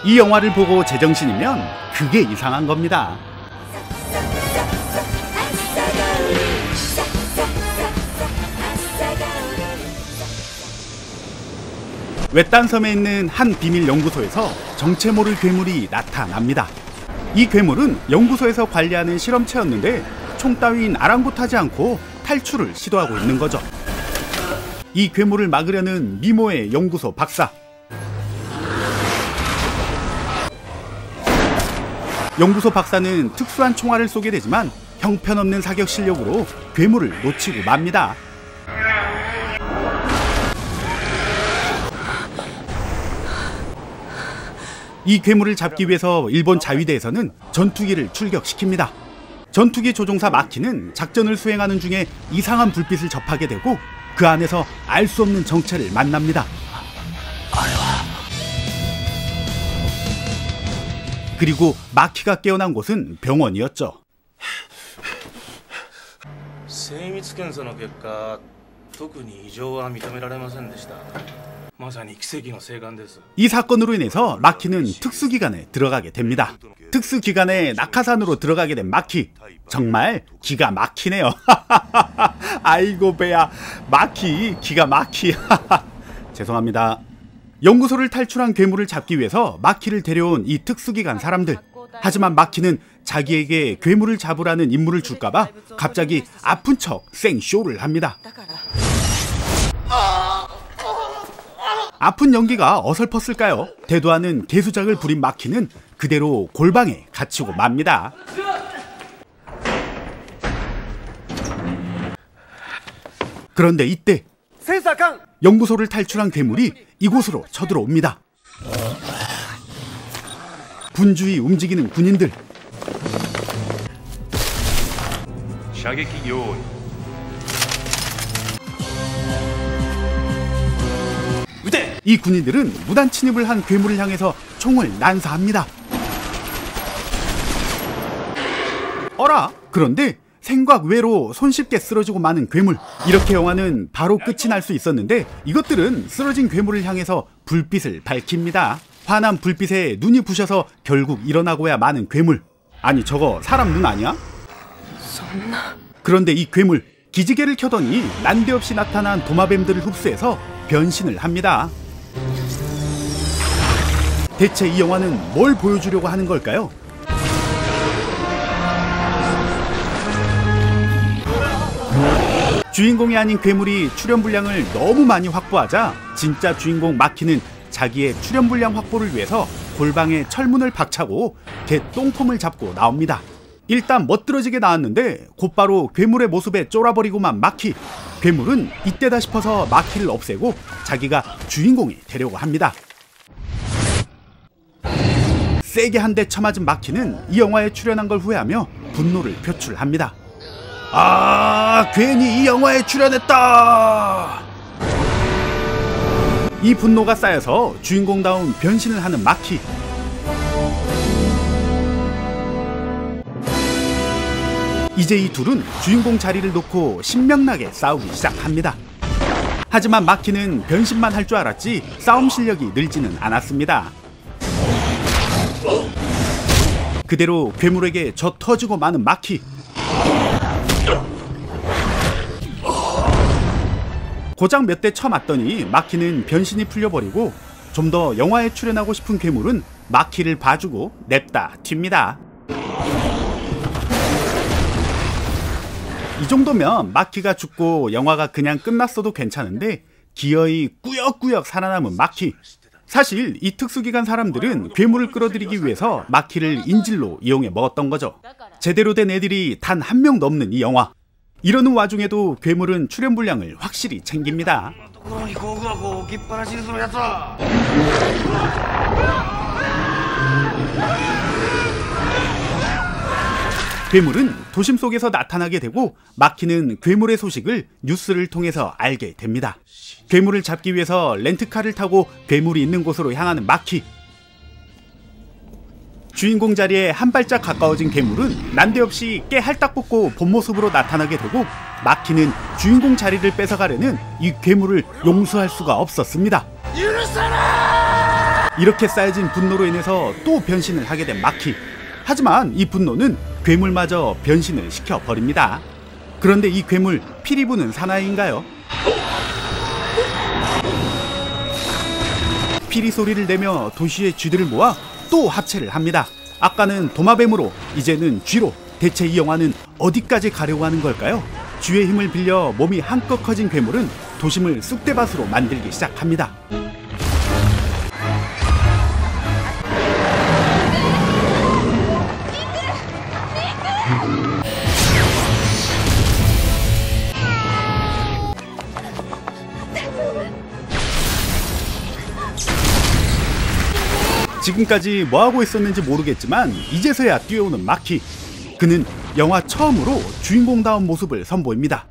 이 영화를 보고 제정신이면 그게 이상한 겁니다. 외딴 섬에 있는 한 비밀 연구소에서 정체 모를 괴물이 나타납니다. 이 괴물은 연구소에서 관리하는 실험체였는데 총 따윈 아랑곳하지 않고 탈출을 시도하고 있는 거죠. 이 괴물을 막으려는 미모의 연구소 박사. 연구소 박사는 특수한 총알을 쏘게 되지만 형편없는 사격 실력으로 괴물을 놓치고 맙니다. 이 괴물을 잡기 위해서 일본 자위대에서는 전투기를 출격시킵니다. 전투기 조종사 마키는 작전을 수행하는 중에 이상한 불빛을 접하게 되고 그 안에서 알 수 없는 정체를 만납니다. 그리고 마키가 깨어난 곳은 병원이었죠. 精密検査の結果、特に異常は認められませんでした。まさに奇跡の生還です。이 사건으로 인해서 마키는 특수기관에 들어가게 됩니다. 특수기관에 낙하산으로 들어가게 된 마키. 정말 기가 막히네요. 아이고 배야, 마키 기가 막히. 죄송합니다. 연구소를 탈출한 괴물을 잡기 위해서 마키를 데려온 이 특수기관 사람들. 하지만 마키는 자기에게 괴물을 잡으라는 임무를 줄까봐 갑자기 아픈 척 생쇼를 합니다. 아픈 연기가 어설펐을까요? 대도하는 개수작을 부린 마키는 그대로 골방에 갇히고 맙니다. 그런데 이때 연구소를 탈출한 괴물이 이곳으로 쳐들어옵니다. 분주히 움직이는 군인들. 이 군인들은 무단 침입을 한 괴물을 향해서 총을 난사합니다. 어라? 그런데 생각 외로 손쉽게 쓰러지고 마는 괴물. 이렇게 영화는 바로 끝이 날 수 있었는데 이것들은 쓰러진 괴물을 향해서 불빛을 밝힙니다. 환한 불빛에 눈이 부셔서 결국 일어나고야 마는 괴물. 아니 저거 사람 눈 아니야? 그런데 이 괴물 기지개를 켜더니 난데없이 나타난 도마뱀들을 흡수해서 변신을 합니다. 대체 이 영화는 뭘 보여주려고 하는 걸까요? 주인공이 아닌 괴물이 출연 분량을 너무 많이 확보하자 진짜 주인공 마키는 자기의 출연 분량 확보를 위해서 골방에 철문을 박차고 개 똥폼을 잡고 나옵니다. 일단 멋들어지게 나왔는데 곧바로 괴물의 모습에 쫄아버리고만 마키. 괴물은 이때다 싶어서 마키를 없애고 자기가 주인공이 되려고 합니다. 세게 한 대 쳐맞은 마키는 이 영화에 출연한 걸 후회하며 분노를 표출합니다. 아, 괜히 이 영화에 출연했다! 이 분노가 쌓여서 주인공다운 변신을 하는 마키. 이제 이 둘은 주인공 자리를 놓고 신명나게 싸우기 시작합니다. 하지만 마키는 변신만 할 줄 알았지 싸움 실력이 늘지는 않았습니다. 그대로 괴물에게 져 터지고 마는 마키. 고작 몇 대 쳐맞더니 마키는 변신이 풀려버리고 좀 더 영화에 출연하고 싶은 괴물은 마키를 봐주고 냅다 튑니다. 이 정도면 마키가 죽고 영화가 그냥 끝났어도 괜찮은데 기어이 꾸역꾸역 살아남은 마키. 사실 이 특수기관 사람들은 괴물을 끌어들이기 위해서 마키를 인질로 이용해 먹었던 거죠. 제대로 된 애들이 단 한 명도 없는 이 영화. 이러는 와중에도 괴물은 출연 분량을 확실히 챙깁니다. 괴물은 도심 속에서 나타나게 되고 마키는 괴물의 소식을 뉴스를 통해서 알게 됩니다. 괴물을 잡기 위해서 렌트카를 타고 괴물이 있는 곳으로 향하는 마키. 주인공 자리에 한 발짝 가까워진 괴물은 난데없이 깨 할딱 벗고 본 모습으로 나타나게 되고 마키는 주인공 자리를 뺏어가려는 이 괴물을 용서할 수가 없었습니다. 이렇게 쌓여진 분노로 인해서 또 변신을 하게 된 마키. 하지만 이 분노는 괴물마저 변신을 시켜버립니다. 그런데 이 괴물 피리 부는 사나이인가요? 피리 소리를 내며 도시의 쥐들을 모아 또 합체를 합니다. 아까는 도마뱀으로, 이제는 쥐로. 대체 이 영화는 어디까지 가려고 하는 걸까요? 쥐의 힘을 빌려 몸이 한껏 커진 괴물은 도심을 쑥대밭으로 만들기 시작합니다. 지금까지 뭐하고 있었는지 모르겠지만 이제서야 뛰어오는 마키. 그는 영화 처음으로 주인공다운 모습을 선보입니다.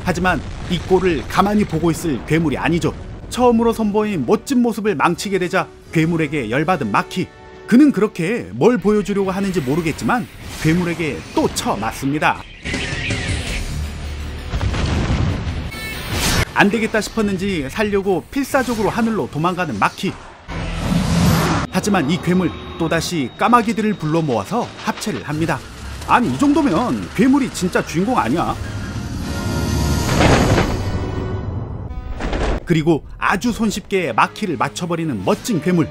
하지만 이 꼴을 가만히 보고 있을 괴물이 아니죠. 처음으로 선보인 멋진 모습을 망치게 되자 괴물에게 열받은 마키. 그는 그렇게 뭘 보여주려고 하는지 모르겠지만 괴물에게 또 쳐맞습니다. 안되겠다 싶었는지 살려고 필사적으로 하늘로 도망가는 마키. 하지만 이 괴물 또다시 까마귀들을 불러 모아서 합체를 합니다. 아니, 이 정도면 괴물이 진짜 주인공 아니야? 그리고 아주 손쉽게 마키를 맞춰버리는 멋진 괴물.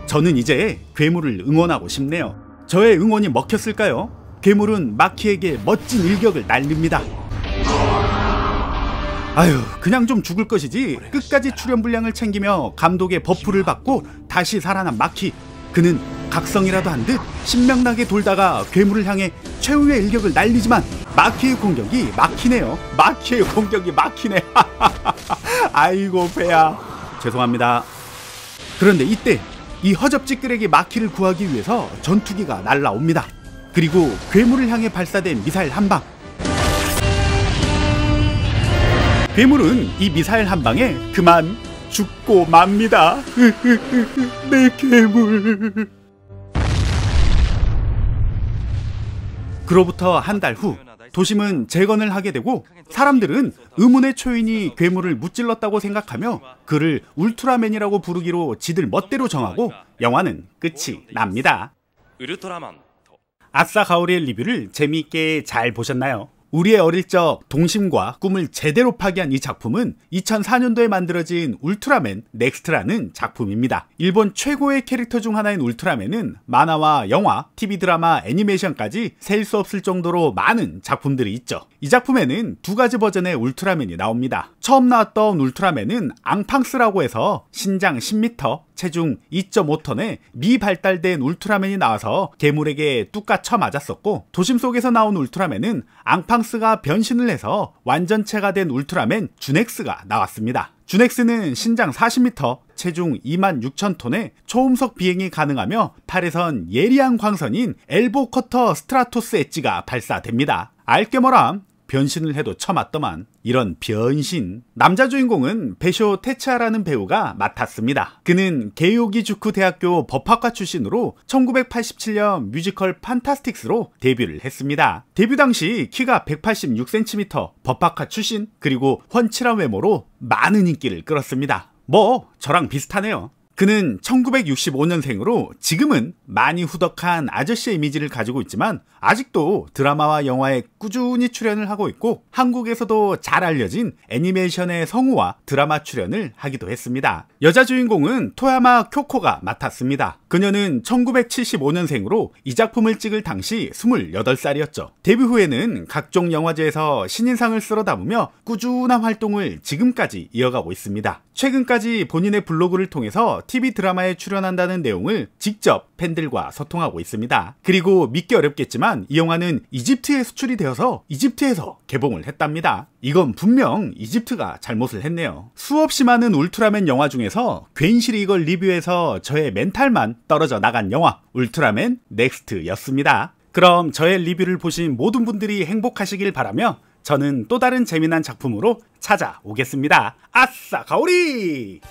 저는 이제 괴물을 응원하고 싶네요. 저의 응원이 먹혔을까요? 괴물은 마키에게 멋진 일격을 날립니다. 아휴, 그냥 좀 죽을 것이지. 끝까지 출연 분량을 챙기며 감독의 버프를 받고 다시 살아난 마키. 그는 각성이라도 한 듯 신명나게 돌다가 괴물을 향해 최후의 일격을 날리지만 마키의 공격이 막히네요. 마키의 공격이 막히네. 아이고 배야. 죄송합니다. 그런데 이때 이 허접지끄레기 마키를 구하기 위해서 전투기가 날라옵니다. 그리고 괴물을 향해 발사된 미사일 한 방. 괴물은 이 미사일 한 방에 그만 죽고 맙니다. 내 괴물. 그로부터 한 달 후 도심은 재건을 하게 되고 사람들은 의문의 초인이 괴물을 무찔렀다고 생각하며 그를 울트라맨이라고 부르기로 지들 멋대로 정하고 영화는 끝이 납니다. 아싸 가오리의 리뷰를 재미있게 잘 보셨나요? 우리의 어릴 적 동심과 꿈을 제대로 파괴한 이 작품은 2004년도에 만들어진 울트라맨 넥스트라는 작품입니다. 일본 최고의 캐릭터 중 하나인 울트라맨은 만화와 영화, TV 드라마, 애니메이션까지 셀 수 없을 정도로 많은 작품들이 있죠. 이 작품에는 두 가지 버전의 울트라맨이 나옵니다. 처음 나왔던 울트라맨은 앙팡스라고 해서 신장 10m, 체중 2.5톤의 미발달된 울트라맨이 나와서 괴물에게 뚝까 쳐맞았었고, 도심 속에서 나온 울트라맨은 앙팡스가 변신을 해서 완전체가 된 울트라맨 주넥스가 나왔습니다. 주넥스는 신장 40m, 체중 26,000톤의 초음속 비행이 가능하며 팔에선 예리한 광선인 엘보 커터 스트라토스 엣지가 발사됩니다. 알게머람, 변신을 해도 쳐맞더만. 이런 변신. 남자 주인공은 베쇼 테츠아라는 배우가 맡았습니다. 그는 게이오기주쿠 대학교 법학과 출신으로 1987년 뮤지컬 판타스틱스로 데뷔를 했습니다. 데뷔 당시 키가 186cm, 법학과 출신, 그리고 훤칠한 외모로 많은 인기를 끌었습니다. 뭐 저랑 비슷하네요. 그는 1965년생으로 지금은 많이 후덕한 아저씨의 이미지를 가지고 있지만 아직도 드라마와 영화에 꾸준히 출연을 하고 있고 한국에서도 잘 알려진 애니메이션의 성우와 드라마 출연을 하기도 했습니다. 여자 주인공은 토야마 쿄코가 맡았습니다. 그녀는 1975년생으로 이 작품을 찍을 당시 28살이었죠. 데뷔 후에는 각종 영화제에서 신인상을 쓸어 담으며 꾸준한 활동을 지금까지 이어가고 있습니다. 최근까지 본인의 블로그를 통해서 TV 드라마에 출연한다는 내용을 직접 팬들과 소통하고 있습니다. 그리고 믿기 어렵겠지만 이 영화는 이집트에 수출이 되어서 이집트에서 개봉을 했답니다. 이건 분명 이집트가 잘못을 했네요. 수없이 많은 울트라맨 영화 중에서 괜시리 이걸 리뷰해서 저의 멘탈만 떨어져 나간 영화 울트라맨 넥스트였습니다. 그럼 저의 리뷰를 보신 모든 분들이 행복하시길 바라며 저는 또 다른 재미난 작품으로 찾아오겠습니다. 아싸 가오리!